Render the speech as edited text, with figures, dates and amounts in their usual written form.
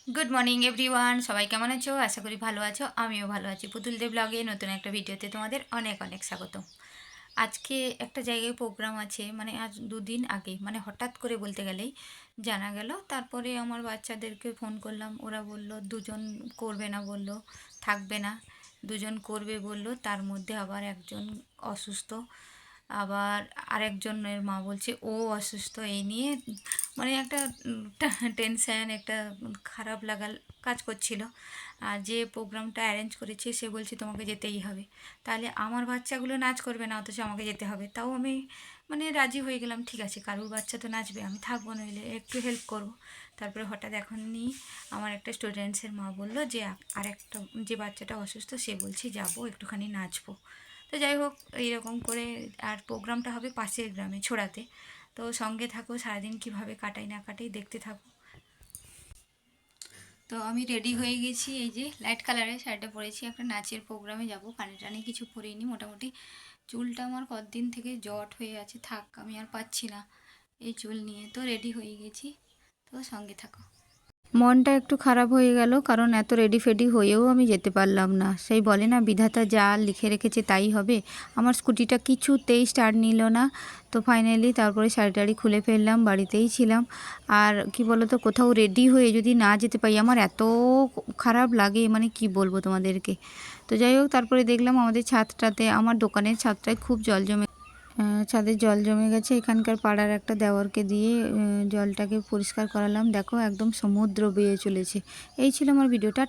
Good morning everyone, সবাই কেমন আছো? আশা করি ভালো আছো। আমিও ভালো আছি। পুতুল দেব ব্লগে নতুন একটা ভিডিওতে তোমাদের অনেক অনেক স্বাগত। আজকে একটা জায়গায় প্রোগ্রাম আছে, মানে আজ দুদিন আগে, মানে হঠাৎ করে বলতে গেলেই জানা গেল। তারপরে আমার বাচ্চাদেরকে ফোন করলাম, ওরা বলল দুজন করবে না, বলল থাকবে না, দুজন করবে বলল। তার মধ্যে আবার একজন অসুস্থ, আবার আরেকজনের মা বলছে ও অসুস্থ। এই নিয়ে মানে একটা টেনশান, একটা খারাপ লাগা কাজ করছিল। আর যে প্রোগ্রামটা অ্যারেঞ্জ করেছে সে বলছে তোমাকে যেতেই হবে। তাহলে আমার বাচ্চাগুলো নাচ করবে না, অথচ আমাকে যেতে হবে। তাও আমি মানে রাজি হয়ে গেলাম, ঠিক আছে, কারুর বাচ্চা তো নাচবে, আমি থাকবো, নইলে একটু হেল্প করব। তারপরে হঠাৎ এখনই আমার একটা স্টুডেন্টসের মা বললো যে আর একটা যে বাচ্চাটা অসুস্থ সে বলছে যাবো একটুখানি নাচবো। তো যাই হোক, এইরকম করে। আর প্রোগ্রামটা হবে পাশের গ্রামে, ছোড়াতে। তো সঙ্গে থাকো, সারাদিন কিভাবে কাটাই না কাটাই দেখতে থাকো। তো আমি রেডি হয়ে গেছি, এই যে লাইট কালারের শাড়িটা পরেছি, একটা নাচের প্রোগ্রামে যাব। কানে টানে কিছু পরিনি, মোটামুটি চুলটা আমার কতদিন থেকে জট হয়ে আছে, থাক আমি আর পাচ্ছি না এই চুল নিয়ে। তো রেডি হয়ে গেছি, তো সঙ্গে থাকো। মনটা একটু খারাপ হয়ে গেল, কারণ এত রেডি ফেডি হয়েও আমি যেতে পারলাম না। সেই বলে না, বিধাতা যা লিখে রেখেছে তাই হবে। আমার স্কুটিটা কিছুতেই স্টার্ট নিল না। তো ফাইনালি তারপরে শাড়ি টাড়ি খুলে ফেললাম, বাড়িতেই ছিলাম। আর কি বলো তো, কোথাও রেডি হয়ে যদি না যেতে পারি আমার এত খারাপ লাগে, মানে কি বলবো তোমাদেরকে। তো যাই হোক, তারপরে দেখলাম আমাদের ছাদটাতে, আমার দোকানের ছাদটায় খুব জল জমে, ছাদে জল জমে গেছে। এখানকার পাড়ার একটা দেওরকে দিয়ে জলটাকে পরিষ্কার করালাম। দেখো একদম সমুদ্র বেয়ে চলেছে। এই ছিল আমার ভিডিওটা।